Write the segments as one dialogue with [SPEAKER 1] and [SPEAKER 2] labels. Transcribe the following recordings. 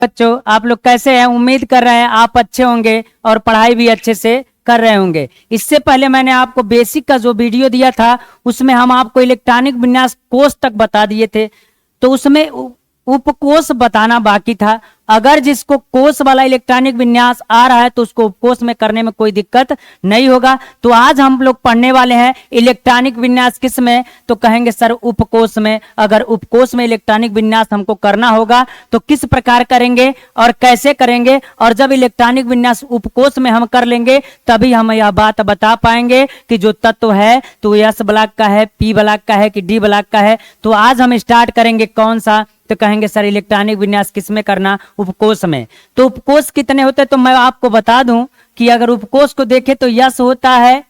[SPEAKER 1] बच्चों, आप लोग कैसे हैं? उम्मीद कर रहे हैं आप अच्छे होंगे और पढ़ाई भी अच्छे से कर रहे होंगे। इससे पहले मैंने आपको बेसिक का जो वीडियो दिया था उसमें हम आपको इलेक्ट्रॉनिक विन्यास कोष तक बता दिए थे, तो उसमें उपकोष बताना बाकी था। अगर जिसको कोष वाला इलेक्ट्रॉनिक विन्यास आ रहा है तो उसको उपकोष में करने में कोई दिक्कत नहीं होगा। तो आज हम लोग पढ़ने वाले हैं इलेक्ट्रॉनिक विन्यास किस में, तो कहेंगे सर उपकोष में। अगर उपकोष में इलेक्ट्रॉनिक विन्यास हमको करना होगा तो किस प्रकार करेंगे और कैसे करेंगे, और जब इलेक्ट्रॉनिक विन्यास उपकोष में हम कर लेंगे तभी हम यह बात बता पाएंगे कि जो तत्व है तो एस ब्लॉक का है, पी ब्लॉक का है कि डी ब्लॉक का है। तो आज हम स्टार्ट करेंगे कौन सा, तो कहेंगे सर इलेक्ट्रॉनिक विन्यास किस में करना, उपकोष में। तो उपकोष कितने होते हैं तो मैं आपको बता दूं कि अगर उपकोष को देखें तो यस होता है,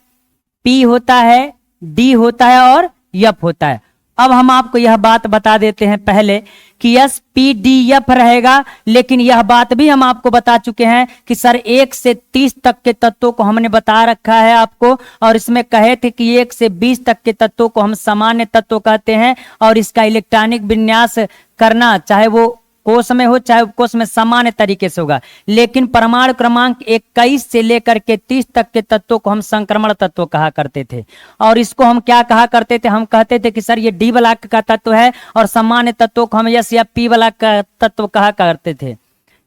[SPEAKER 1] पी होता है, डी होता है और एफ होता है। अब हम आपको यह बात बता देते हैं पहले कि एस पी डी एफ रहेगा, लेकिन यह बात भी हम आपको बता चुके हैं कि सर 1 से 30 तक के तत्वों को हमने बता रखा है आपको, और इसमें कहे थे कि 1 से 20 तक के तत्वों को हम सामान्य तत्व कहते हैं, और इसका इलेक्ट्रॉनिक विन्यास करना चाहे वो कोष में हो चाहे उपकोष में सामान्य तरीके से होगा। लेकिन परमाणु क्रमांक 21 से लेकर के 30 तक के तत्वों को हम संक्रमण तत्व कहा करते थे। और इसको हम क्या कहा करते थे, हम कहते थे कि सर ये डी ब्लॉक का तत्व है, और सामान्य तत्वों को हम यस या पी ब्लॉक का तत्व कहा करते थे,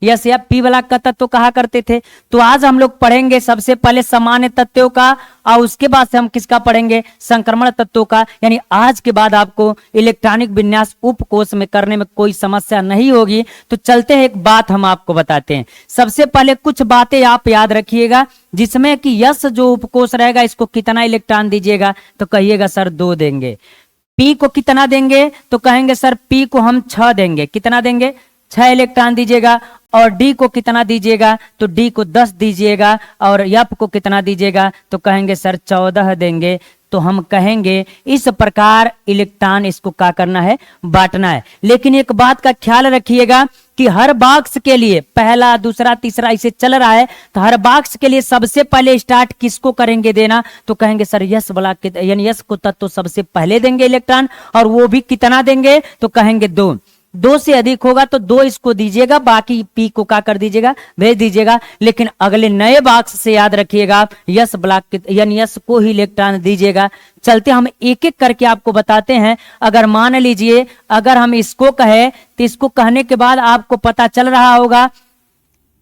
[SPEAKER 1] यस या पी ब्लॉक का तत्व कहा करते थे। तो आज हम लोग पढ़ेंगे सबसे पहले सामान्य तत्वों का, और उसके बाद से हम किसका पढ़ेंगे, संक्रमण तत्वों का। यानी आज के बाद आपको इलेक्ट्रॉनिक विन्यास उपकोष में करने में कोई समस्या नहीं होगी। तो चलते हैं, एक बात हम आपको बताते हैं। सबसे पहले कुछ बातें आप याद रखिएगा, जिसमें कि यस जो उपकोष रहेगा इसको कितना इलेक्ट्रॉन दीजिएगा, तो कहिएगा सर 2 देंगे। पी को कितना देंगे, तो कहेंगे सर पी को हम 6 देंगे। कितना देंगे, 6 इलेक्ट्रॉन दीजिएगा। और डी को कितना दीजिएगा, तो डी को 10 दीजिएगा। और एफ को कितना दीजिएगा, तो कहेंगे सर 14 देंगे। तो हम कहेंगे इस प्रकार इलेक्ट्रॉन इसको क्या करना है, बांटना है। लेकिन एक बात का ख्याल रखिएगा कि हर बॉक्स के लिए पहला, दूसरा, तीसरा ऐसे चल रहा है, तो हर बॉक्स के लिए सबसे पहले स्टार्ट किसको करेंगे देना, तो कहेंगे सर यस ब्लॉक के, यानी यस को तत्व सबसे पहले देंगे इलेक्ट्रॉन, और वो भी कितना देंगे, तो कहेंगे 2। 2 से अधिक होगा तो 2 इसको दीजिएगा, बाकी पी को क्या कर दीजिएगा, भेज दीजिएगा। लेकिन अगले नए बॉक्स से याद रखिएगा आप यस ब्लॉक के, यानी यस को ही इलेक्ट्रॉन दीजिएगा। चलते हम एक एक करके आपको बताते हैं। अगर मान लीजिए अगर हम इसको कहे तो इसको कहने के बाद आपको पता चल रहा होगा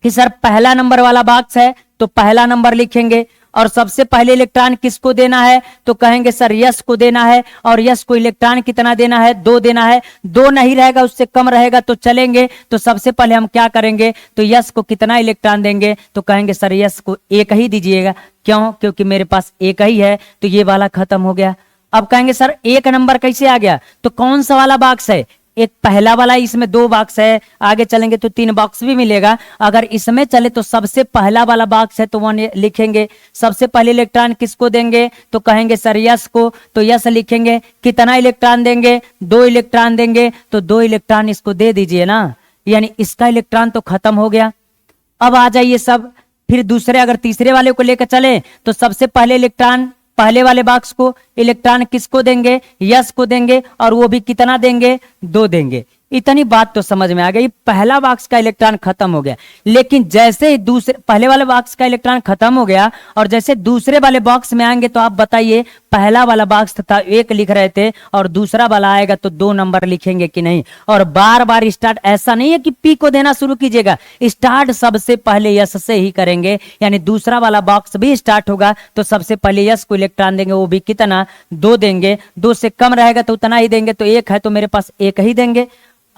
[SPEAKER 1] कि सर पहला नंबर वाला बॉक्स है तो पहला नंबर लिखेंगे, और सबसे पहले इलेक्ट्रॉन किसको देना है, तो कहेंगे सर यस को देना है। और यस को इलेक्ट्रॉन कितना देना है, 2 देना है। 2 नहीं रहेगा, उससे कम रहेगा तो चलेंगे। तो सबसे पहले हम क्या करेंगे, तो यस को कितना इलेक्ट्रॉन देंगे, तो कहेंगे सर यस को 1 ही दीजिएगा। क्यों, क्योंकि मेरे पास 1 ही है, तो ये वाला खत्म हो गया। अब कहेंगे सर 1 नंबर कैसे आ गया, तो कौन सा वाला बॉक्स है, एक पहला वाला, इसमें 2 बॉक्स है, आगे चलेंगे तो 3 बॉक्स भी मिलेगा। अगर इसमें चले तो सबसे पहला वाला बॉक्स है तो 1 लिखेंगे। सबसे पहले इलेक्ट्रॉन किसको देंगे, तो कहेंगे सर यस को, तो यस लिखेंगे। कितना इलेक्ट्रॉन देंगे, 2 इलेक्ट्रॉन देंगे, तो 2 इलेक्ट्रॉन इसको दे दीजिए ना, यानी इसका इलेक्ट्रॉन तो खत्म हो गया। अब आ जाइए सब, फिर दूसरे अगर तीसरे वाले को लेकर चले तो सबसे पहले इलेक्ट्रॉन पहले वाले बॉक्स को इलेक्ट्रॉन किसको देंगे, यस को देंगे, और वो भी कितना देंगे, 2 देंगे। इतनी बात तो समझ में आ गई, पहला बॉक्स का इलेक्ट्रॉन खत्म हो गया। लेकिन जैसे ही दूसरे पहले वाले बॉक्स का इलेक्ट्रॉन खत्म हो गया और जैसे दूसरे वाले बॉक्स में आएंगे तो आप बताइए, पहला वाला बॉक्स था 1 लिख रहे थे और दूसरा वाला आएगा तो 2 नंबर लिखेंगे कि नहीं। और बार बार स्टार्ट ऐसा नहीं है कि पी को देना शुरू कीजिएगा, स्टार्ट सबसे पहले यस से ही करेंगे। यानी दूसरा वाला बॉक्स भी स्टार्ट होगा तो सबसे पहले यस को इलेक्ट्रॉन देंगे, वो भी कितना, 2 देंगे। 2 से कम रहेगा तो उतना ही देंगे, तो 1 है तो मेरे पास 1 ही देंगे।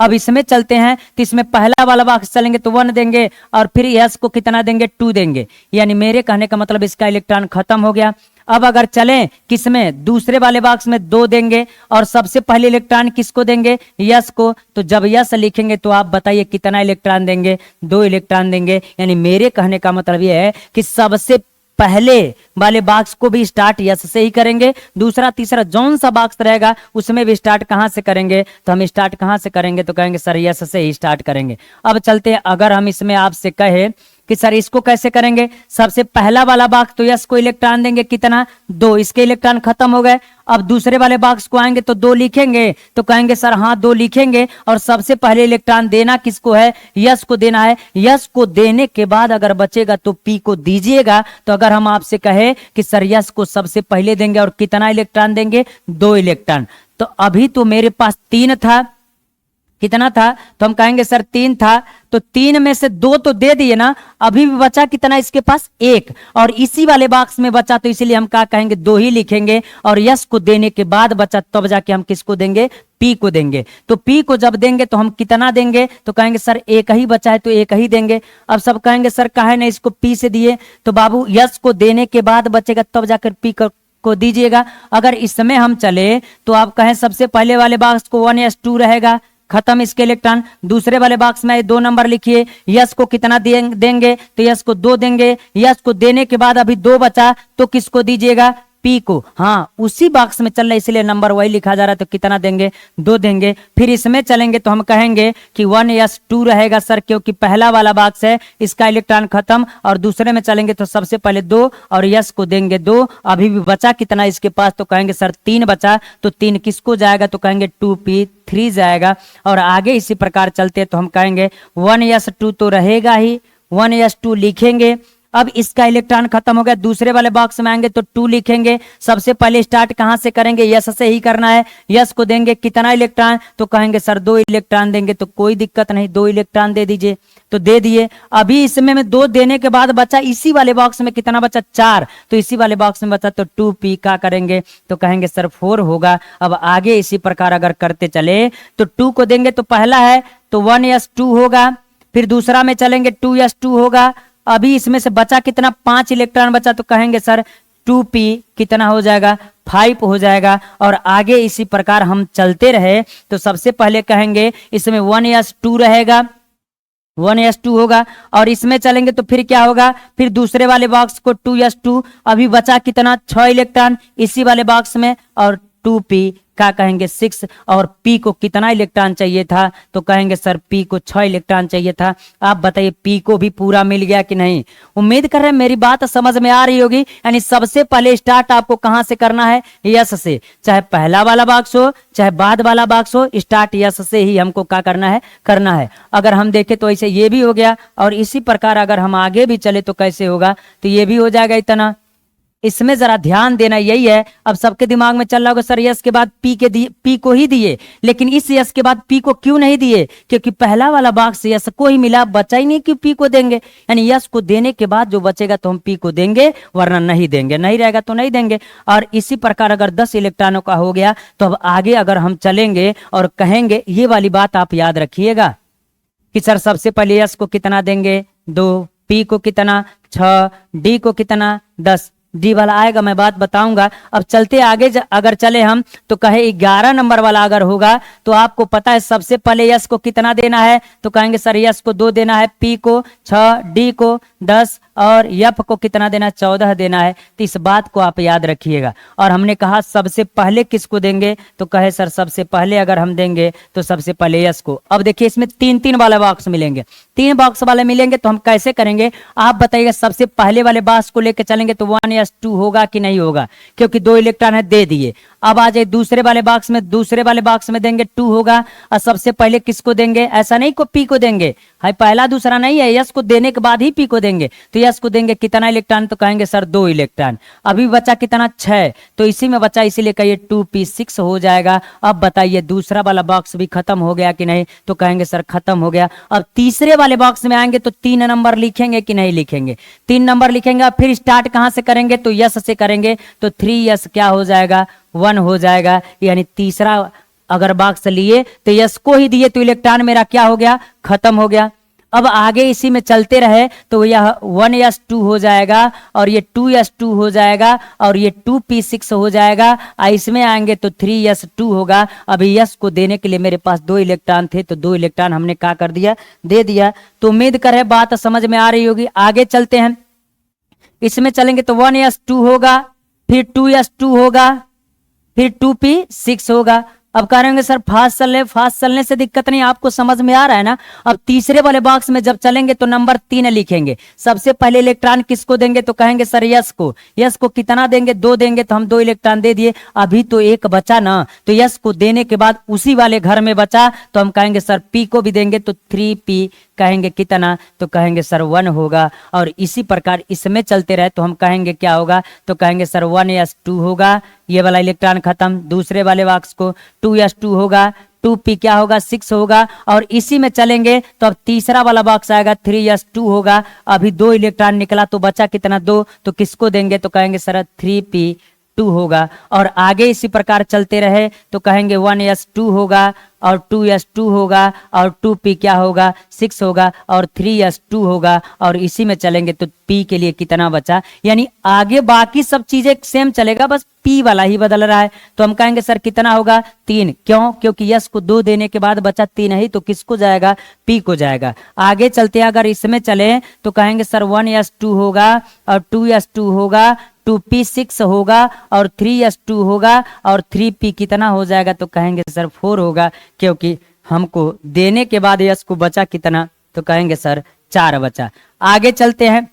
[SPEAKER 1] अब इसमें चलते हैं तो इसमें पहला वाला बॉक्स चलेंगे तो 1 देंगे, और फिर यस को कितना देंगे, 2 देंगे। यानी मेरे कहने का मतलब इसका इलेक्ट्रॉन खत्म हो गया। अब अगर चलें किसमें, दूसरे वाले बॉक्स में 2 देंगे, और सबसे पहले इलेक्ट्रॉन किसको देंगे, यस को। तो जब यस लिखेंगे तो आप बताइए कितना इलेक्ट्रॉन देंगे, 2 इलेक्ट्रॉन देंगे। यानी मेरे कहने का मतलब यह है कि सबसे पहले वाले बॉक्स को भी स्टार्ट यस से ही करेंगे, दूसरा तीसरा जौन सा बॉक्स रहेगा उसमें भी स्टार्ट कहां से करेंगे, तो हम स्टार्ट कहां से करेंगे, तो कहेंगे सर यस से ही स्टार्ट करेंगे। अब चलते हैं, अगर हम इसमें आपसे कहे कि सर इसको कैसे करेंगे। सबसे पहला वाला बॉक्स तो यस को इलेक्ट्रॉन देंगे कितना, 2, इसके इलेक्ट्रॉन खत्म हो गए। अब दूसरे वाले बॉक्स को आएंगे तो 2 लिखेंगे, तो कहेंगे सर हाँ 2 लिखेंगे, और सबसे पहले इलेक्ट्रॉन देना किसको है, यस को देना है। यस को देने के बाद अगर बचेगा तो पी को दीजिएगा। तो अगर हम आपसे कहे कि सर यस को सबसे पहले देंगे और कितना इलेक्ट्रॉन देंगे, 2 इलेक्ट्रॉन, तो अभी तो मेरे पास 3 था, कितना था, तो हम कहेंगे सर 3 था, तो 3 में से 2 तो दे दिए ना, अभी भी बचा कितना इसके पास, 1, और इसी वाले बॉक्स में बचा, तो इसीलिए हम क्या कहेंगे 2 ही लिखेंगे। और यस को देने के बाद बचा तब जाके हम किसको देंगे, पी को देंगे। तो पी को जब देंगे तो हम कितना देंगे, तो कहेंगे सर 1 ही बचा है तो 1 ही देंगे। अब सब कहेंगे सर काहे नहीं इसको पी से दिए, तो बाबू यस को देने के बाद बचेगा तब जाकर पी को दीजिएगा। अगर इसमें हम चले तो आप कहें सबसे पहले वाले बॉक्स को 1s2 रहेगा, खत्म इसके इलेक्ट्रॉन। दूसरे वाले बॉक्स में 2 नंबर लिखिए, यस को कितना देंगे, तो यस को 2 देंगे। यस को देने के बाद अभी 2 बचा, तो किसको दीजिएगा, पी को। हाँ उसी बॉक्स में चल रहा है इसलिए नंबर वही लिखा जा रहा है, तो कितना देंगे, 2 देंगे। फिर इसमें चलेंगे तो हम कहेंगे कि 1s2 रहेगा सर, क्योंकि पहला वाला बॉक्स है इसका इलेक्ट्रॉन खत्म। और दूसरे में चलेंगे तो सबसे पहले 2 और यस को देंगे 2, अभी भी बचा कितना इसके पास, तो कहेंगे सर 3 बचा, तो 3 किसको जाएगा, तो कहेंगे 2p3 जाएगा। और आगे इसी प्रकार चलते हैं तो हम कहेंगे 1s2 तो रहेगा ही, 1s2 लिखेंगे। अब इसका इलेक्ट्रॉन खत्म हो गया, दूसरे वाले बॉक्स में आएंगे तो 2 लिखेंगे। सबसे पहले स्टार्ट कहां से करेंगे, यस से ही करना है। यस को देंगे कितना इलेक्ट्रॉन, तो कहेंगे सर 2 इलेक्ट्रॉन देंगे, तो कोई दिक्कत नहीं 2 इलेक्ट्रॉन दे दीजिए, तो दे दिए। अभी इसमें में 2 देने के बाद बचा इसी वाले बॉक्स में कितना बचा, 4, तो इसी वाले बॉक्स में बचा तो 2p का करेंगे, तो कहेंगे सर 4 होगा। अब आगे इसी प्रकार अगर करते चले तो 2 को देंगे तो पहला है तो 1s2 होगा, फिर दूसरा में चलेंगे 2s2 होगा। अभी इसमें से बचा कितना, 5 इलेक्ट्रॉन बचा, तो कहेंगे सर 2p कितना हो जाएगा, 5 हो जाएगा। और आगे इसी प्रकार हम चलते रहे तो सबसे पहले कहेंगे इसमें 1s2 रहेगा, 1s2 होगा। और इसमें चलेंगे तो फिर क्या होगा, फिर दूसरे वाले बॉक्स को 2s2, अभी बचा कितना, 6 इलेक्ट्रॉन इसी वाले बॉक्स में, और 2p क्या कहेंगे 6। और p को कितना इलेक्ट्रॉन चाहिए था, तो कहेंगे सर p को 6 इलेक्ट्रॉन चाहिए था। आप बताइए p को भी पूरा मिल गया कि नहीं। उम्मीद कर रहे हैं मेरी बात समझ में आ रही होगी। यानी सबसे पहले स्टार्ट आपको कहां से करना है, यस से, चाहे पहला वाला बॉक्स हो चाहे बाद वाला बॉक्स हो, स्टार्ट यस से ही हमको क्या करना है। अगर हम देखें तो ऐसे ये भी हो गया, और इसी प्रकार अगर हम आगे भी चले तो कैसे होगा, तो ये भी हो जाएगा इतना। इसमें जरा ध्यान देना यही है, अब सबके दिमाग में चल रहा होगा सर यस के बाद पी को ही दिए, लेकिन इस यस के बाद पी को क्यों नहीं दिए, क्योंकि पहला वाला बॉक्स यस को ही मिला, बचा ही नहीं कि पी को देंगे। यानी यस को देने के बाद जो बचेगा तो हम पी को देंगे, वरना नहीं देंगे, नहीं रहेगा तो नहीं देंगे। और इसी प्रकार अगर 10 इलेक्ट्रॉनों का हो गया तो अब आगे अगर हम चलेंगे और कहेंगे, ये वाली बात आप याद रखिएगा कि सर सबसे पहले यस को कितना देंगे, 2, पी को कितना 6, डी को कितना 10, डी वाला आएगा मैं बात बताऊंगा। अब चलते आगे अगर चले हम तो कहे 11 नंबर वाला अगर होगा तो आपको पता है सबसे पहले यस को कितना देना है, तो कहेंगे सर यस को 2 देना है, पी को 6, डी को 10 और एफ को कितना देना है, 14 देना है। तो इस बात को आप याद रखिएगा। और हमने कहा सबसे पहले किसको देंगे, तो कहे सर सबसे पहले अगर हम देंगे तो सबसे पहले यस को। अब देखिए इसमें 3-3 वाले बॉक्स मिलेंगे, 3 बॉक्स वाले मिलेंगे तो हम कैसे करेंगे आप बताइएगा। सबसे पहले वाले बॉक्स को लेकर चलेंगे तो 1s2 होगा कि नहीं होगा, क्योंकि 2 इलेक्ट्रॉन है दे दिए। अब आ जाए दूसरे वाले बॉक्स में, दूसरे वाले बॉक्स में देंगे 2 होगा, और सबसे पहले किसको देंगे, ऐसा नहीं को पी को देंगे, है पहला दूसरा नहीं है, यस को देने के बाद ही पी को देंगे। तो यस को देंगे कितना इलेक्ट्रॉन, तो कहेंगे सर 2 इलेक्ट्रॉन। अभी बचा कितना 6, तो इसी में बचा, इसीलिए कहिए 2p6 हो जाएगा। अब बताइए दूसरा वाला बॉक्स भी खत्म हो गया कि नहीं, तो कहेंगे सर खत्म हो गया। अब तीसरे वाले बॉक्स में आएंगे तो 3 नंबर लिखेंगे कि नहीं लिखेंगे, 3 नंबर लिखेंगे। फिर स्टार्ट कहां से करेंगे, तो यस से करेंगे, तो 3s क्या हो जाएगा, 1 हो जाएगा। यानी तीसरा अगर बॉक्स लिए तो यस को ही दिए, तो इलेक्ट्रॉन मेरा क्या हो गया, खत्म हो गया। अब आगे इसी में चलते रहे तो यह 1s2 हो जाएगा, और ये 2s2 हो जाएगा, और ये 2p6 हो जाएगा। इसमें आएंगे तो 3s2 होगा। अभी यस को देने के लिए मेरे पास 2 इलेक्ट्रॉन थे, तो 2 इलेक्ट्रॉन हमने क्या कर दिया, दे दिया। तो उम्मीद कर बात समझ में आ रही होगी। आगे चलते हैं, इसमें चलेंगे तो 1s2 होगा, फिर 2s2 होगा, फिर 2p6 होगा। अब कह रहे होंगे सर फास्ट चलने से दिक्कत नहीं, आपको समझ में आ रहा है ना। अब तीसरे वाले बॉक्स में जब चलेंगे तो नंबर 3 लिखेंगे। सबसे पहले इलेक्ट्रॉन किसको देंगे तो कहेंगे सर यस को। यस को कितना देंगे 2 देंगे, तो हम 2 इलेक्ट्रॉन दे दिए। अभी तो 1 बचा ना, तो यस को देने के बाद उसी वाले घर में बचा तो हम कहेंगे सर पी को भी देंगे, तो 3p कहेंगे कितना, तो कहेंगे सर 1 होगा। और इसी प्रकार इसमें चलते रहे तो हम कहेंगे क्या होगा, तो कहेंगे सर 1s2 होगा। ये वाला इलेक्ट्रॉन खत्म। दूसरे वाले बॉक्स को 2s2 होगा, 2p क्या होगा 6 होगा। और इसी में चलेंगे तो अब तीसरा वाला बॉक्स आएगा 3s2 होगा। अभी 2 इलेक्ट्रॉन निकला तो बचा कितना 2, तो किसको देंगे तो कहेंगे सर 3p2 होगा। और आगे इसी प्रकार चलते रहे तो कहेंगे 1s2 होगा और 2s2 होगा और 2p क्या होगा 6 होगा और 3s2 होगा। और इसी में चलेंगे तो p के लिए कितना बचा, यानी आगे बाकी सब चीजें सेम चलेगा, बस p वाला ही बदल रहा है। तो हम कहेंगे सर कितना होगा 3, क्यों, क्योंकि यस को 2 देने के बाद बचा 3 ही, तो किसको जाएगा p को जाएगा। आगे चलते अगर इसमें चले तो कहेंगे सर 1s2 होगा और 2s2 होगा, 2p 6 होगा और 3s2 होगा और 3p कितना हो जाएगा, तो कहेंगे सर 4 होगा, क्योंकि हमको देने के बाद यस को बचा कितना, तो कहेंगे सर 4 बचा। आगे चलते हैं।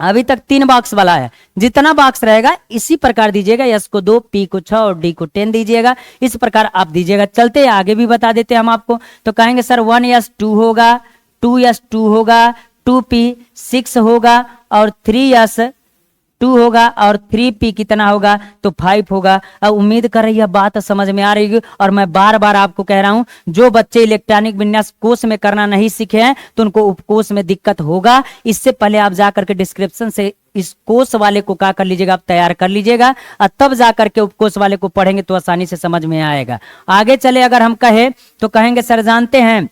[SPEAKER 1] अभी तक 3 बॉक्स वाला है, जितना बॉक्स रहेगा इसी प्रकार दीजिएगा। यस को 2, p को 6 और डी को 10 दीजिएगा। इस प्रकार आप दीजिएगा। चलते हैं आगे भी बता देते हैं हम आपको। तो कहेंगे सर 1s2 होगा, 2s2 होगा, 2p 6 होगा और 3s2 होगा और 3p कितना होगा, तो 5 होगा। अब उम्मीद कर रही है बात समझ में आ रही है। और मैं बार बार आपको कह रहा हूं, जो बच्चे इलेक्ट्रॉनिक विन्यास कोष में करना नहीं सीखे हैं तो उनको उपकोष में दिक्कत होगा। इससे पहले आप जाकर के डिस्क्रिप्शन से इस कोष वाले को क्या कर लीजिएगा, आप तैयार कर लीजिएगा और तब जाकर के उपकोष वाले को पढ़ेंगे तो आसानी से समझ में आएगा। आगे चले अगर हम कहे तो कहेंगे सर जानते हैं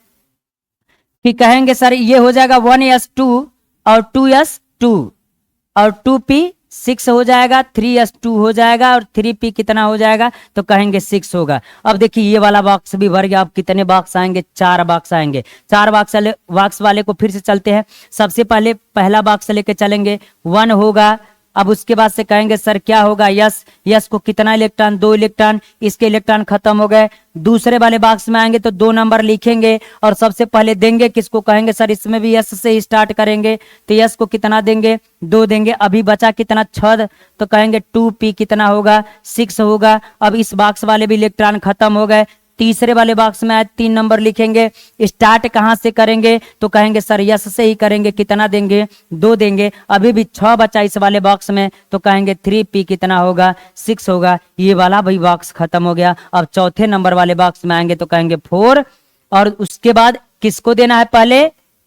[SPEAKER 1] कि कहेंगे सर ये हो जाएगा 1s2 और 2s2 और 2p 6 हो जाएगा, 3s2 हो जाएगा और 3p कितना हो जाएगा, तो कहेंगे 6 होगा। अब देखिए ये वाला बॉक्स भी भर गया। अब कितने बॉक्स आएंगे, 4 बॉक्स आएंगे। 4 बॉक्स वाले को फिर से चलते हैं। सबसे पहले पहला बॉक्स लेके चलेंगे 1 होगा। अब उसके बाद से कहेंगे सर क्या होगा यस को कितना इलेक्ट्रॉन 2 इलेक्ट्रॉन, इसके इलेक्ट्रॉन खत्म हो गए। दूसरे वाले बॉक्स में आएंगे तो 2 नंबर लिखेंगे और सबसे पहले देंगे किसको, कहेंगे सर इसमें भी यस से ही स्टार्ट करेंगे। तो यस को कितना देंगे 2 देंगे। अभी बचा कितना 6, तो कहेंगे 2p कितना होगा 6 होगा। अब इस बॉक्स वाले भी इलेक्ट्रॉन खत्म हो गए। तीसरे वाले बॉक्स में आए 3 नंबर लिखेंगे। स्टार्ट कहां से करेंगे, तो कहेंगे सर यस से ही करेंगे। कितना देंगे 2 देंगे। अभी भी 6 बचा इस वाले बॉक्स में, तो कहेंगे 3p कितना होगा 6 होगा। ये वाला भाई बॉक्स खत्म हो गया। अब चौथे नंबर वाले बॉक्स में आएंगे तो कहेंगे 4 और उसके बाद किसको देना है पहले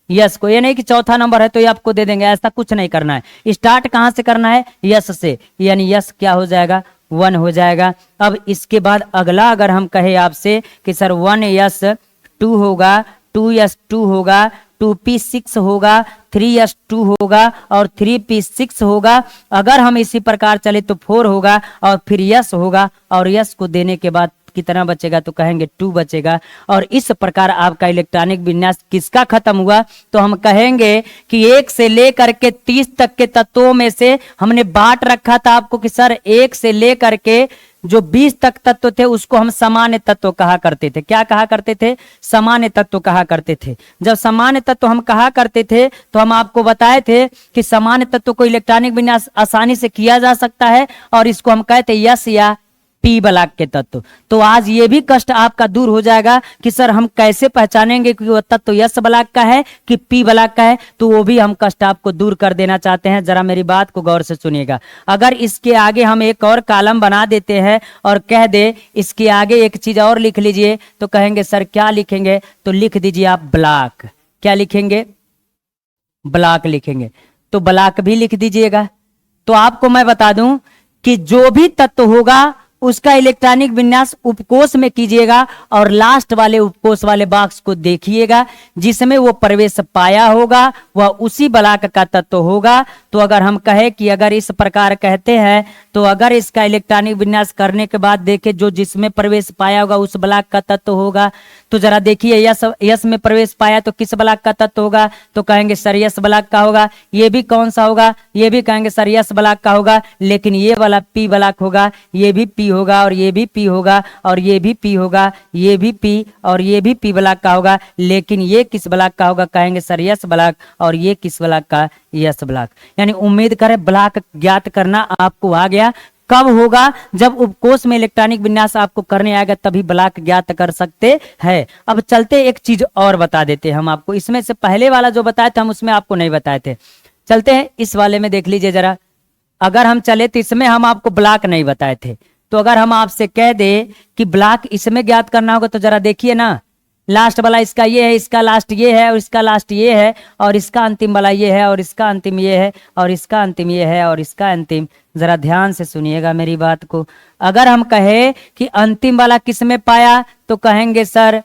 [SPEAKER 1] यस को। ये नहीं कि चौथा नंबर है तो ये आपको दे देंगे, ऐसा कुछ नहीं करना है। स्टार्ट कहां से करना है यस से, यानी यस क्या हो जाएगा 1 हो जाएगा। अब इसके बाद अगला अगर हम कहे आपसे कि सर 1s2 होगा, 2s2 होगा, 2p 6 होगा, 3s2 होगा और 3p 6 होगा। अगर हम इसी प्रकार चले तो 4 होगा और फिर यस होगा और यस को देने के बाद कितना बचेगा, तो कहेंगे 2 बचेगा। और इस प्रकार आपका इलेक्ट्रॉनिक विन्यास किसका खत्म हुआ, तो हम कहेंगे कि 1 से लेकर के 30 तक के तत्वों में से हमने बांट रखा था आपको कि सर 1 से लेकर के जो 20 तक तत्व थे उसको हम सामान्य तत्व कहा करते थे। क्या कहा करते थे, सामान्य तत्व कहा करते थे। जब सामान्य तत्व हम कहा करते थे तो हम आपको बताए थे कि सामान्य तत्व को इलेक्ट्रॉनिक विन्यास आसानी से किया जा सकता है और इसको हम कहते यस या पी ब्लॉक के तत्व। तो आज ये भी कष्ट आपका दूर हो जाएगा कि सर हम कैसे पहचानेंगे कि वो तत्व यस ब्लॉक का है कि पी ब्लॉक का है, तो वो भी हम कष्ट आपको दूर कर देना चाहते हैं। जरा मेरी बात को गौर से सुनिएगा। अगर इसके आगे हम एक और कॉलम बना देते हैं और कह दे इसके आगे एक चीज और लिख लीजिए, तो कहेंगे सर क्या लिखेंगे, तो लिख दीजिए आप ब्लॉक। क्या लिखेंगे, ब्लॉक लिखेंगे। तो ब्लॉक भी लिख दीजिएगा। तो आपको मैं बता दूं कि जो भी तत्व होगा उसका इलेक्ट्रॉनिक विन्यास उपकोष में कीजिएगा और लास्ट वाले उपकोष वाले बॉक्स को देखिएगा जिसमें वो प्रवेश पाया होगा वह उसी ब्लॉक का तत्व होगा। तो अगर हम कहे कि अगर इस प्रकार कहते हैं तो अगर इसका इलेक्ट्रॉनिक विन्यास करने के बाद देखे जो जिसमें प्रवेश पाया होगा उस ब्लॉक का तत्व होगा, तो तो जरा देखिए यस यस में प्रवेश पाया तो किस ब्लॉक का तत्व होगा, तो कहेंगे सर यस ब्लॉक का होगा। ये भी कौन सा होगा, ये भी कहेंगे सर यस ब्लॉक का होगा। लेकिन ये वाला पी ब्लॉक होगा, ये भी पी होगा और ये भी पी होगा और ये भी पी होगा, ये भी पी और ये भी पी ब्लॉक का होगा। लेकिन ये किस ब्लॉक का होगा, कहेंगे सर यस ब्लॉक, और ये किस ब्लॉक का, यस ब्लॉक। यानी उम्मीद करें ब्लॉक ज्ञात करना आपको आ गया। कब होगा, जब उपकोष में इलेक्ट्रॉनिक विन्यास आपको करने आएगा तभी ब्लॉक ज्ञात कर सकते हैं। अब चलते एक चीज और बता देते हैं हम आपको, इसमें से पहले वाला जो बताया था हम उसमें आपको नहीं बताए थे। चलते हैं इस वाले में, देख लीजिए जरा। अगर हम चले तो इसमें हम आपको ब्लॉक नहीं बताए थे, तो अगर हम आपसे कह दे कि ब्लॉक इसमें ज्ञात करना होगा तो जरा देखिए ना, लास्ट वाला इसका ये है, इसका लास्ट ये है और इसका लास्ट ये है और इसका अंतिम वाला ये है और इसका अंतिम ये है और इसका अंतिम ये है और इसका अंतिम। जरा ध्यान से सुनिएगा मेरी बात को। अगर हम कहे कि अंतिम वाला किस में पाया तो कहेंगे सर,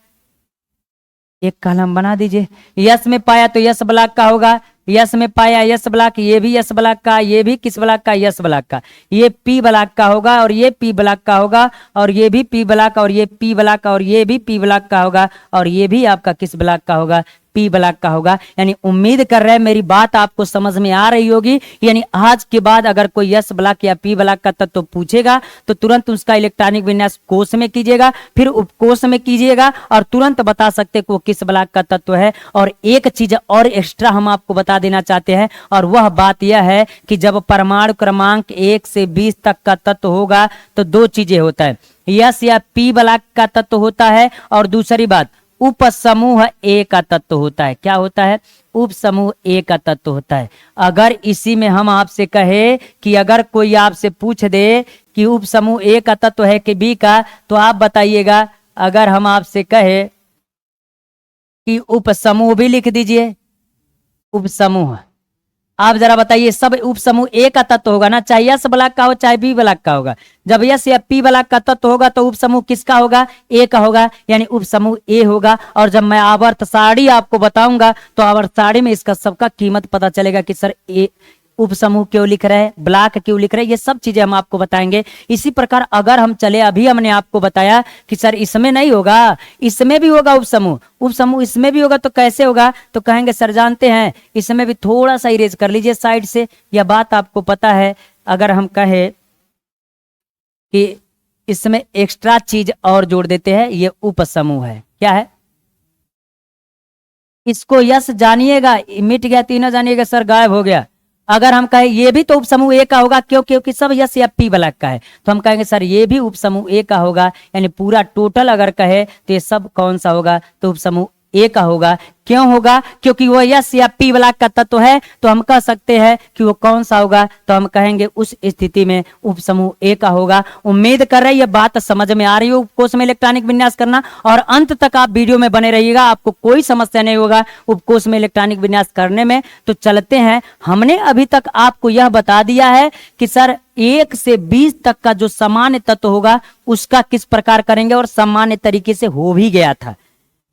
[SPEAKER 1] एक कॉलम बना दीजिए, यस में पाया तो यस ब्लॉक का होगा, यस में पाया यस ब्लॉक, ये भी यस ब्लॉक का, ये भी किस ब्लॉक का, यस ब्लॉक का। ये पी ब्लॉक का होगा और ये पी ब्लॉक का होगा और ये भी पी ब्लॉक और ये पी ब्लॉक और ये भी पी ब्लॉक का होगा और ये भी आपका किस ब्लॉक का होगा, पी ब्लॉक का होगा। यानी उम्मीद कर रहे हैं मेरी बात आपको समझ में आ रही होगी। यानी आज के बाद अगर कोई यस ब्लॉक या पी ब्लॉक का तत्व पूछेगा तो तुरंत उसका इलेक्ट्रॉनिक विन्यास कोष में कीजिएगा, फिर उपकोष में कीजिएगा और तुरंत बता सकते कि वो किस ब्लॉक का तत्व है। और एक चीज और एक्स्ट्रा हम आपको बता देना चाहते हैं, और वह बात यह है कि जब परमाणु क्रमांक 1 से 20 तक का तत्व होगा तो दो चीजें होता है, यस या पी ब्लॉक का तत्व होता है और दूसरी बात उप समूह ए का तत्व होता है। क्या होता है, उप समूह ए का तत्व होता है। अगर इसी में हम आपसे कहे कि अगर कोई आपसे पूछ दे कि उप समूह ए का तत्व है कि बी का, तो आप बताइएगा। अगर हम आपसे कहे कि उप समूह भी लिख दीजिए, उप समूह, आप जरा बताइए सब उप समूह ए का तत्व होगा ना, चाहे यस ब्लॉक का हो चाहे बी ब्लॉक का होगा। जब यस या पी ब्लॉक का तत्व होगा तो उप समूह किसका होगा, ए का होगा, यानी उप समूह ए होगा। और जब मैं आवर्त सारणी आपको बताऊंगा तो आवर्त सारणी में इसका सबका कीमत पता चलेगा कि सर ए उप समूह क्यों लिख रहे हैं, ब्लॉक क्यों लिख रहे हैं, ये सब चीजें हम आपको बताएंगे। इसी प्रकार अगर हम चले, अभी हमने आपको बताया कि सर इसमें नहीं होगा, इसमें भी होगा उप समूह इसमें भी होगा, तो कैसे होगा, तो कहेंगे सर जानते हैं, इसमें भी थोड़ा सा इरेज कर लीजिए साइड से, यह बात आपको पता है। अगर हम कहे कि इसमें एक्स्ट्रा चीज और जोड़ देते हैं, ये उप समूह है, क्या है, इसको यस जानिएगा, मिट गया, तीनों जानिएगा सर गायब हो गया। अगर हम कहें ये भी तो उप समूह ए का होगा, क्यों, क्योंकि सब यस या पी ब्लॉक का है, तो हम कहेंगे सर ये भी उप समूह ए का होगा। यानी पूरा टोटल अगर कहे तो ये सब कौन सा होगा, तो उप समूह ए का होगा। क्यों होगा, क्योंकि वो यस या पी ब्लॉक का तत्व है, तो हम कह सकते हैं कि वो कौन सा होगा, तो हम कहेंगे उस स्थिति में उप समूह ए का होगा। उम्मीद कर रहे हैं ये बात समझ में आ रही है उपकोष में इलेक्ट्रॉनिक विन्यास करना, और अंत तक आप वीडियो में बने रहिएगा, आपको कोई समस्या नहीं होगा उपकोष में इलेक्ट्रॉनिक विन्यास करने में। तो चलते हैं, हमने अभी तक आपको यह बता दिया है कि सर 1 से 20 तक का जो सामान्य तत्व होगा उसका किस प्रकार करेंगे, और सामान्य तरीके से हो भी गया था।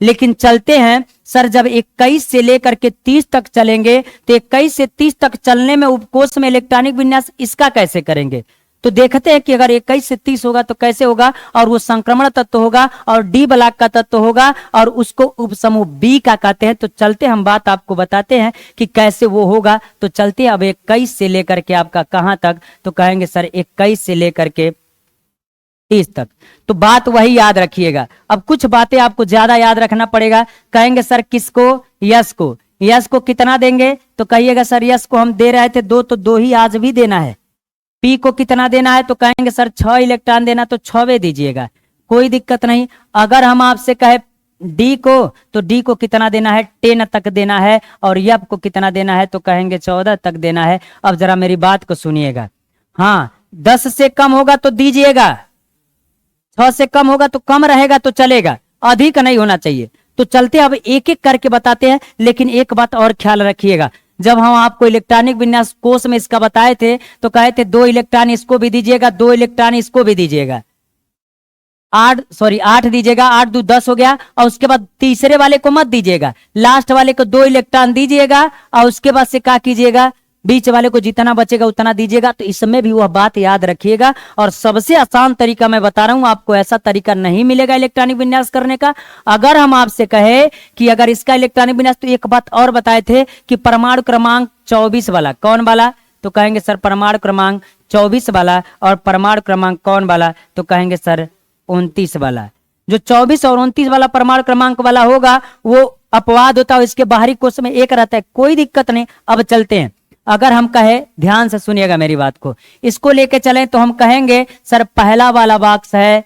[SPEAKER 1] लेकिन चलते हैं सर, जब 21 से लेकर के 30 तक चलेंगे तो 21 से 30 तक चलने में उपकोष में इलेक्ट्रॉनिक विन्यास इसका कैसे करेंगे। तो देखते हैं कि अगर 21 से 30 होगा तो कैसे होगा, और वो संक्रमण तत्व होगा और डी ब्लॉक का तत्व होगा और उसको उप समूह बी का कहते हैं। तो चलते हम बात आपको बताते हैं कि कैसे वो होगा। तो चलते हैं अब 21 से लेकर के आपका कहां तक, तो कहेंगे सर 21 से लेकर के 30 तक। तो बात वही याद रखिएगा। अब कुछ बातें आपको ज्यादा याद रखना पड़ेगा। कहेंगे सर किसको, यस को, यस को कितना देंगे, तो कहिएगा सर यस को हम दे रहे थे 2, तो 2 ही आज भी देना है। पी को कितना देना है, तो कहेंगे सर 6 इलेक्ट्रॉन देना, तो 6 दीजिएगा, कोई दिक्कत नहीं। अगर हम आपसे कहे डी को, तो डी को कितना देना है, 10 तक देना है, और यफ को कितना देना है, तो कहेंगे 14 तक देना है। अब जरा मेरी बात को सुनिएगा, हाँ 10 से कम होगा तो दीजिएगा, 6 से कम होगा तो कम रहेगा तो चलेगा, अधिक नहीं होना चाहिए। तो चलते अब एक एक करके बताते हैं। लेकिन एक बात और ख्याल रखिएगा, जब हम आपको इलेक्ट्रॉनिक विन्यास कोष में इसका बताए थे तो कहे थे 2 इलेक्ट्रॉन इसको भी दीजिएगा, 2 इलेक्ट्रॉन इसको भी दीजिएगा, 8 दीजिएगा, 8 2 10 हो गया। और उसके बाद तीसरे वाले को मत दीजिएगा, लास्ट वाले को 2 इलेक्ट्रॉन दीजिएगा और उसके बाद से क्या कीजिएगा, बीच वाले को जितना बचेगा उतना दीजिएगा। तो इसमें भी वह बात याद रखिएगा। और सबसे आसान तरीका मैं बता रहा हूं आपको, ऐसा तरीका नहीं मिलेगा इलेक्ट्रॉनिक विन्यास करने का। अगर हम आपसे कहे कि अगर इसका इलेक्ट्रॉनिक विन्यास, तो एक बात और बताए थे कि परमाणु क्रमांक 24 वाला कौन वाला, तो कहेंगे सर परमाणु क्रमांक 24 वाला। और परमाणु क्रमांक कौन वाला, तो कहेंगे सर 29 वाला। जो 24 और 29 वाला परमाणु क्रमांक वाला होगा वो अपवाद होता है, इसके बाहरी कोश में एक रहता है, कोई दिक्कत नहीं। अब चलते हैं, अगर हम कहे, ध्यान से सुनिएगा मेरी बात को, इसको लेके चलें तो हम कहेंगे सर पहला वाला बॉक्स है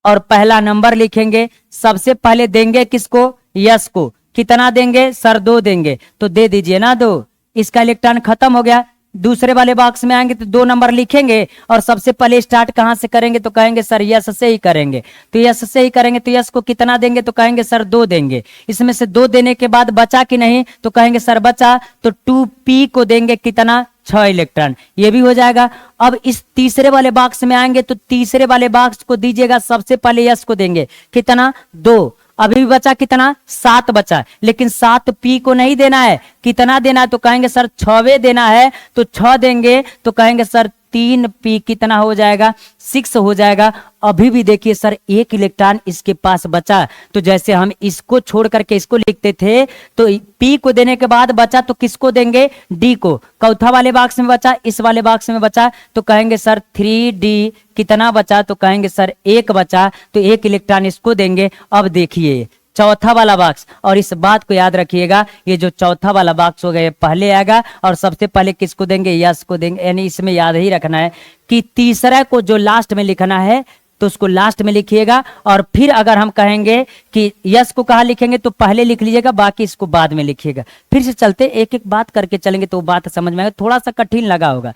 [SPEAKER 1] और पहला नंबर लिखेंगे। सबसे पहले देंगे किसको, यस को। कितना देंगे सर, 2 देंगे, तो दे दीजिए ना 2। इसका इलेक्ट्रॉन खत्म हो गया। दूसरे वाले बॉक्स में आएंगे तो 2 नंबर लिखेंगे और सबसे पहले स्टार्ट कहां से करेंगे, तो कहेंगे सर यस से ही करेंगे। तो यस से ही करेंगे तो यस को कितना देंगे, तो कहेंगे सर 2 देंगे। इसमें से 2 देने के बाद बचा कि नहीं, तो कहेंगे सर बचा, तो 2p को देंगे कितना, 6 इलेक्ट्रॉन, ये भी हो जाएगा। अब इस तीसरे वाले बॉक्स में आएंगे तो तीसरे वाले बॉक्स को दीजिएगा, सबसे पहले यस को देंगे कितना, 2। अभी भी बचा कितना, 7 बचा, लेकिन 7p को नहीं देना है। कितना देना है, तो कहेंगे सर 6वें देना है, तो 6 देंगे। तो कहेंगे सर 3p कितना हो जाएगा, 6 हो जाएगा। अभी भी देखिए सर 1 इलेक्ट्रॉन इसके पास बचा। तो जैसे हम इसको छोड़ करके इसको लिखते थे, तो p को देने के बाद बचा तो किसको देंगे, d को। चौथा वाले बॉक्स में बचा, इस वाले बॉक्स में बचा, तो कहेंगे सर 3d कितना बचा, तो कहेंगे सर 1 बचा, तो 1 इलेक्ट्रॉन इसको देंगे। अब देखिए चौथा वाला बॉक्स, और इस बात को याद रखिएगा, ये जो चौथा वाला बॉक्स हो गया ये पहले आएगा और सबसे पहले किसको देंगे, यस को देंगे। यानी इसमें याद ही रखना है कि तीसरा को जो लास्ट में लिखना है तो उसको लास्ट में लिखिएगा। और फिर अगर हम कहेंगे कि यस को कहाँ लिखेंगे, तो पहले लिख लीजिएगा, बाकी इसको बाद में लिखिएगा। फिर से चलते, एक एक बात करके चलेंगे तो बात समझ में आएगा। थोड़ा सा कठिन लगा होगा,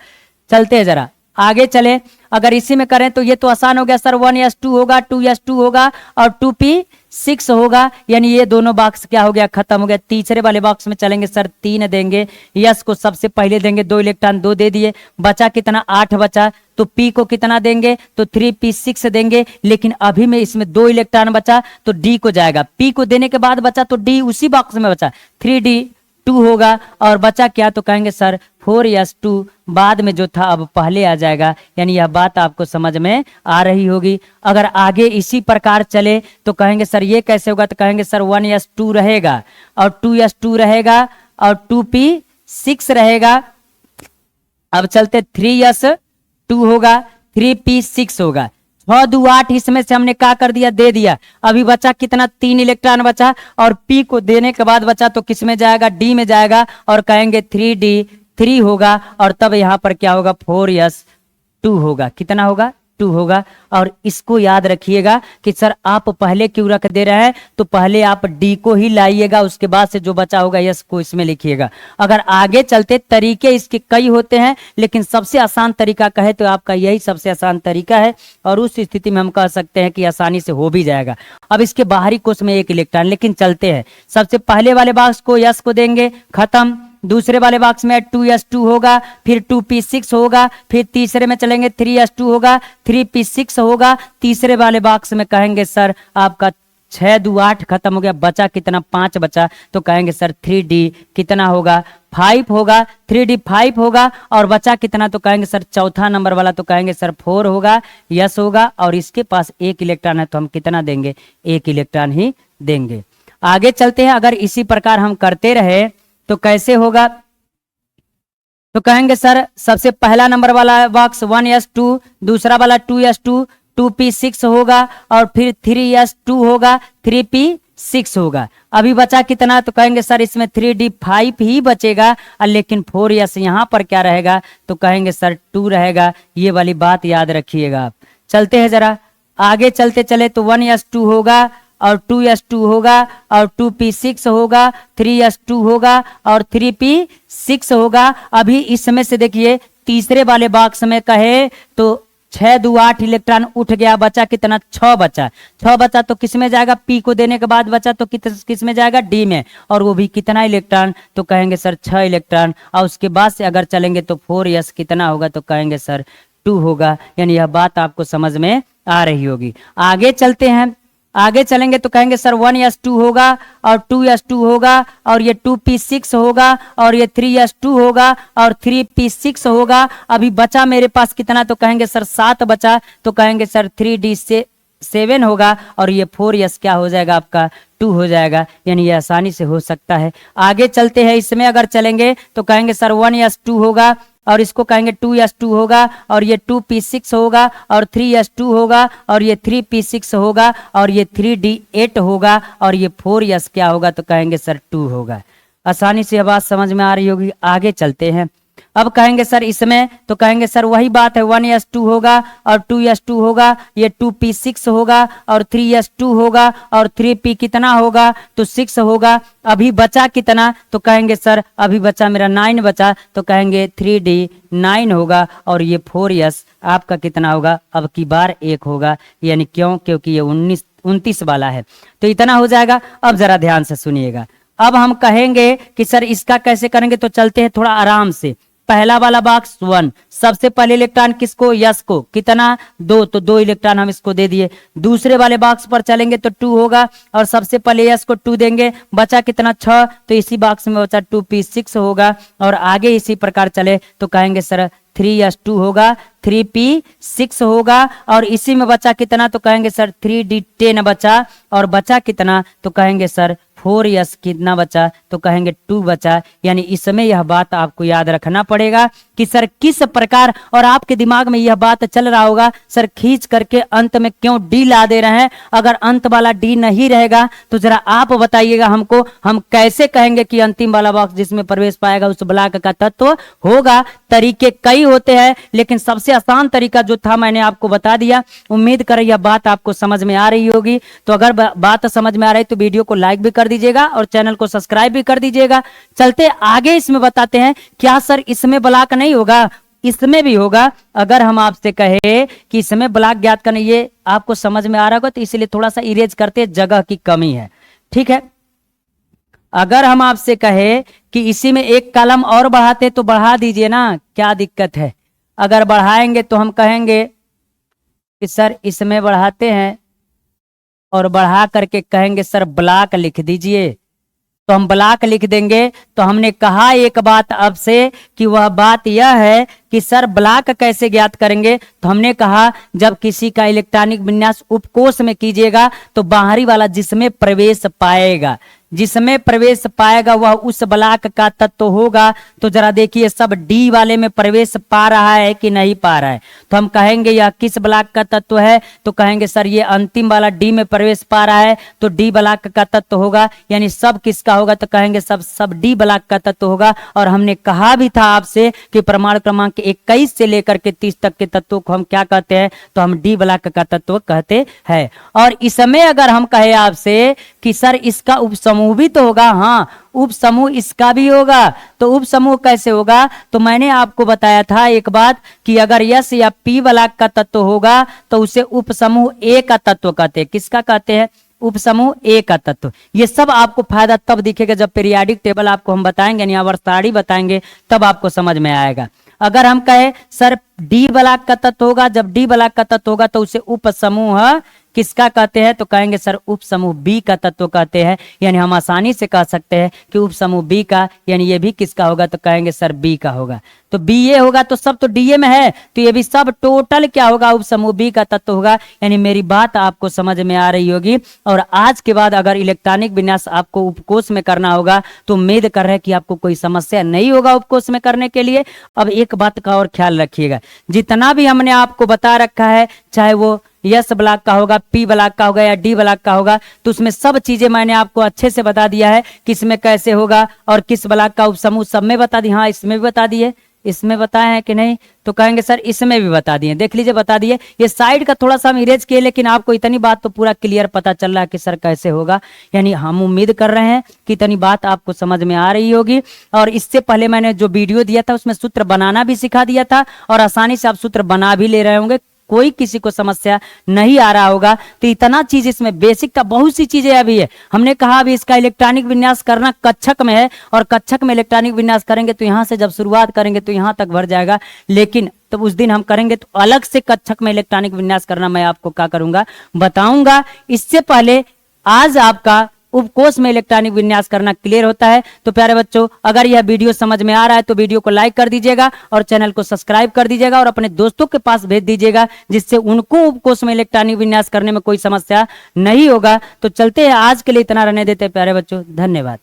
[SPEAKER 1] चलते हैं जरा आगे चले। अगर इसी में करें तो ये तो आसान हो गया सर, 1s2 होगा, 2s2 होगा और 2p6 होगा। यानी ये दोनों बॉक्स क्या हो गया, खत्म हो गया। तीसरे वाले बॉक्स में चलेंगे सर, 3 देंगे, यस को सबसे पहले देंगे, 2 इलेक्ट्रॉन 2 दे दिए, बचा कितना, 8 बचा। तो p को कितना देंगे, तो 3p6 देंगे। लेकिन अभी में इसमें 2 इलेक्ट्रॉन बचा तो d को जाएगा। p को देने के बाद बचा तो d उसी बॉक्स में बचा, 3d2 होगा। और बचा क्या, तो कहेंगे सर 4s2 बाद में जो था अब पहले आ जाएगा। यानी यह बात आपको समझ में आ रही होगी। अगर आगे इसी प्रकार चले तो कहेंगे सर ये कैसे होगा, तो कहेंगे सर 1s2 रहेगा और 2s2 रहेगा और 2p6 रहेगा। अब चलते 3s2 होगा, 3p6 होगा। 6 2 8, इसमें से हमने क्या कर दिया, दे दिया। अभी बचा कितना, 3 इलेक्ट्रॉन बचा और p को देने के बाद बचा तो किस में जाएगा, d में जाएगा। और कहेंगे 3d3 होगा और तब यहां पर क्या होगा, 4s2 होगा। कितना होगा, 2 होगा। और इसको याद रखिएगा कि सर आप पहले क्यों रख दे रहे हैं, तो पहले आप डी को ही लाइएगा, उसके बाद से जो बचा होगा यस को इसमें लिखिएगा। अगर आगे चलते, तरीके इसके कई होते हैं, लेकिन सबसे आसान तरीका कहे तो आपका यही सबसे आसान तरीका है। और उस स्थिति में हम कह सकते हैं कि आसानी से हो भी जाएगा। अब इसके बाहरी कोश में 1 इलेक्ट्रॉन, लेकिन चलते हैं। सबसे पहले वाले बॉक्स को यस को देंगे, खत्म। दूसरे वाले बॉक्स में 2s2 होगा, फिर 2p6 होगा, फिर तीसरे में चलेंगे 3s2 होगा, 3p6 होगा। तीसरे वाले बॉक्स में कहेंगे सर आपका 6 2 8 खत्म हो गया, बचा कितना, 5 बचा। तो कहेंगे सर 3d कितना होगा, 5 होगा, 3d5 होगा। और बचा कितना, तो कहेंगे सर चौथा नंबर वाला, तो कहेंगे सर 4 होगा, यस होगा। और इसके पास 1 इलेक्ट्रॉन है तो हम कितना देंगे, 1 इलेक्ट्रॉन ही देंगे। आगे चलते हैं। अगर इसी प्रकार हम करते रहे तो कैसे होगा, तो कहेंगे सर सबसे पहला नंबर वाला बॉक्स 1s2, दूसरा वाला 2s2, 2p6 होगा और फिर 3s2 होगा, 3p6 होगा। अभी बचा कितना, तो कहेंगे सर इसमें 3d5 ही बचेगा, लेकिन 4s यहाँ पर क्या रहेगा, तो कहेंगे सर 2 रहेगा। ये वाली बात याद रखिएगा आप। चलते हैं जरा आगे, चलते चले तो 1s2 होगा और 2s2 होगा और 2p6 होगा, 3s2 होगा और 3p6 होगा। अभी इसमें से देखिए तीसरे वाले बॉक्स में कहे तो 6 2 8 इलेक्ट्रॉन उठ गया, बचा कितना, 6 बचा। 6 बचा तो किस में जाएगा, p को देने के बाद बचा तो किस में जाएगा, d में। और वो भी कितना इलेक्ट्रॉन, तो कहेंगे सर 6 इलेक्ट्रॉन। और उसके बाद से अगर चलेंगे तो 4s कितना होगा, तो कहेंगे सर 2 होगा। यानी यह बात आपको समझ में आ रही होगी। आगे चलते हैं। आगे चलेंगे तो कहेंगे सर 1s2 होगा और 2s2 होगा और ये 2p6 होगा और ये 3s2 होगा और 3p6 होगा। अभी बचा मेरे पास कितना, तो कहेंगे सर 7 बचा, तो कहेंगे सर 3d से 7 होगा और ये 4s क्या हो जाएगा आपका 2 हो जाएगा। यानी ये आसानी से हो सकता है। आगे चलते हैं, इसमें अगर चलेंगे तो कहेंगे सर 1s2 होगा और इसको कहेंगे 2s2 होगा और ये 2p6 होगा और 3s2 होगा और ये 3p6 होगा और ये 3d8 होगा और ये 4s क्या होगा, तो कहेंगे सर 2 होगा। आसानी से यह बात समझ में आ रही होगी। आगे चलते हैं। अब कहेंगे सर इसमें तो कहेंगे सर वही बात है, 1s2 होगा और 2s2 होगा, ये 2p6 होगा और 3s2 होगा और 3p कितना होगा, तो 6 होगा। अभी बचा कितना, तो कहेंगे सर अभी बचा मेरा 9 बचा, तो कहेंगे 3d9 होगा और ये 4s आपका कितना होगा, अब की बार 1 होगा। यानी क्यों, क्योंकि ये 29 वाला है। तो इतना हो जाएगा। अब जरा ध्यान से सुनिएगा। अब हम कहेंगे कि सर इसका कैसे करेंगे, तो चलते हैं थोड़ा आराम से। पहला वाला बॉक्स 1, सबसे पहले इलेक्ट्रॉन किसको, यस को, कितना 2, तो 2 इलेक्ट्रॉन हम इसको दे दिए। दूसरे वाले बॉक्स पर चलेंगे तो 2 होगा और सबसे पहले यस को 2 देंगे, बचा कितना 6, तो इसी बॉक्स में बचा 2p6 होगा। और आगे इसी प्रकार चले तो कहेंगे सर 3s2 होगा, 3p6 होगा और इसी में बचा कितना, तो कहेंगे सर 3d10 बचा और बचा कितना, तो कहेंगे सर 4s कितना बचा, तो कहेंगे 2 बचा। यानी इसमें यह बात आपको याद रखना पड़ेगा कि सर किस प्रकार, और आपके दिमाग में यह बात चल रहा होगा सर खींच करके अंत में क्यों डी ला दे रहे हैं। अगर अंत वाला डी नहीं रहेगा तो जरा आप बताइएगा हमको, हम कैसे कहेंगे कि अंतिम वाला बॉक्स जिसमें प्रवेश पाएगा उस ब्लॉक का तत्व होगा। तरीके कई होते हैं लेकिन सबसे आसान तरीका जो था मैंने आपको बता दिया। उम्मीद कर यह बात आपको समझ में आ रही होगी। तो अगर बात समझ में आ रही तो वीडियो को लाइक भी कर दीजिएगा और चैनल को सब्सक्राइब भी कर दीजिएगा। चलते आगे, इसमें बताते हैं क्या सर इसमें ब्लॉक नहीं होगा, इसमें भी होगा। अगर हम आपसे कहे कि इसमें ब्लॉक ज्ञात करना, ये आपको समझ में आ रहा होगा तो इसलिए थोड़ा सा इरेज करते, जगह की कमी है, ठीक है। अगर हम आपसे कहे कि इसी में एक कॉलम और बढ़ाते तो बढ़ा दीजिए ना, क्या दिक्कत है। अगर बढ़ाएंगे तो हम कहेंगे कि सर इसमें बढ़ाते हैं और बढ़ा करके कहेंगे सर ब्लॉक लिख दीजिए, तो हम ब्लॉक लिख देंगे। तो हमने कहा एक बात अब से कि वह बात यह है कि सर ब्लॉक कैसे ज्ञात करेंगे। तो हमने कहा जब किसी का इलेक्ट्रॉनिक विन्यास उपकोष में कीजिएगा तो बाहरी वाला जिसमें प्रवेश पाएगा, जिसमें प्रवेश पाएगा वह उस ब्लॉक का तत्व होगा। तो जरा देखिए सब डी वाले में प्रवेश पा रहा है कि नहीं पा रहा है, तो हम कहेंगे यह किस ब्लॉक का तत्व है, तो कहेंगे सर ये अंतिम वाला डी में प्रवेश पा रहा है तो डी ब्लॉक का तत्व होगा। यानी सब किसका होगा, तो कहेंगे सब डी ब्लॉक का तत्व होगा। और हमने कहा भी था आपसे कि प्रमाण क्रमांक 21 से लेकर के 30 तक के तत्वों को हम क्या कहते हैं, तो हम डी ब्लॉक का तत्व कहते हैं। और इसमें अगर हम कहे आपसे कि सर इसका उपसमूह भी तो होगा, हाँ उप समूह इसका भी होगा। तो उप समूह कैसे होगा, तो मैंने आपको बताया था एक बात कि अगर यस या पी ब्लॉक का तत्व होगा तो उसे उप समूह ए का तत्व कहते हैं। किसका कहते हैं, उप समूह ए का तत्व। ये सब आपको फायदा तब दिखेगा जब पीरियाडिक टेबल आपको हम बताएंगे, यानी आवर्त बताएंगे, तब आपको समझ में आएगा। अगर हम कहे सर डी ब्लॉक का तत्व होगा, जब डी ब्लॉक का तत्व होगा तो उसे उप समूह किसका कहते हैं, तो कहेंगे सर उप समूह बी का तत्व कहते हैं। यानी हम आसानी से कह सकते हैं कि उप समूह बी का, यानी ये भी किसका होगा, तो कहेंगे सर बी का होगा। तो बी ए होगा तो सब तो डी ए में है, तो ये भी सब टोटल क्या होगा, उप समूह बी का तत्व होगा। यानी मेरी बात आपको समझ में आ रही होगी। और आज के बाद अगर इलेक्ट्रॉनिक विन्यास आपको उपकोष में करना होगा तो उम्मीद कर रहे हैं कि आपको कोई समस्या नहीं होगा उपकोष में करने के लिए। अब एक बात का और ख्याल रखिएगा, जितना भी हमने आपको बता रखा है, चाहे वो यस ब्लॉक का होगा, पी ब्लॉक का होगा या डी ब्लॉक का होगा, तो उसमें सब चीजें मैंने आपको अच्छे से बता दिया है, किसमें कैसे होगा और किस ब्लॉक का उपसमूह, सब में बता दी। हाँ इसमें भी बता दिए, इसमें बताए हैं कि नहीं, तो कहेंगे सर इसमें भी बता दिए, देख लीजिए बता दिए। ये साइड का थोड़ा सा हम इरेज किए, लेकिन आपको इतनी बात तो पूरा क्लियर पता चल रहा है कि सर कैसे होगा। यानी हम उम्मीद कर रहे हैं कि इतनी बात आपको समझ में आ रही होगी। और इससे पहले मैंने जो वीडियो दिया था उसमें सूत्र बनाना भी सिखा दिया था और आसानी से आप सूत्र बना भी ले रहे होंगे, कोई किसी को समस्या नहीं आ रहा होगा। तो इतना चीज इसमें बेसिक था, बहुत सी चीजें अभी है। हमने कहा अभी इसका इलेक्ट्रॉनिक विन्यास करना कच्छक में है, और कच्छक में इलेक्ट्रॉनिक विन्यास करेंगे तो यहां से जब शुरुआत करेंगे तो यहां तक भर जाएगा, लेकिन तो उस दिन हम करेंगे तो अलग से कच्छक में इलेक्ट्रॉनिक विन्यास करना मैं आपको क्या करूंगा, बताऊंगा। इससे पहले आज आपका उपकोष में इलेक्ट्रॉनिक विन्यास करना क्लियर होता है। तो प्यारे बच्चों, अगर यह वीडियो समझ में आ रहा है तो वीडियो को लाइक कर दीजिएगा और चैनल को सब्सक्राइब कर दीजिएगा और अपने दोस्तों के पास भेज दीजिएगा, जिससे उनको उपकोष में इलेक्ट्रॉनिक विन्यास करने में कोई समस्या नहीं होगा। तो चलते हैं, आज के लिए इतना रहने देते हैं प्यारे बच्चों, धन्यवाद।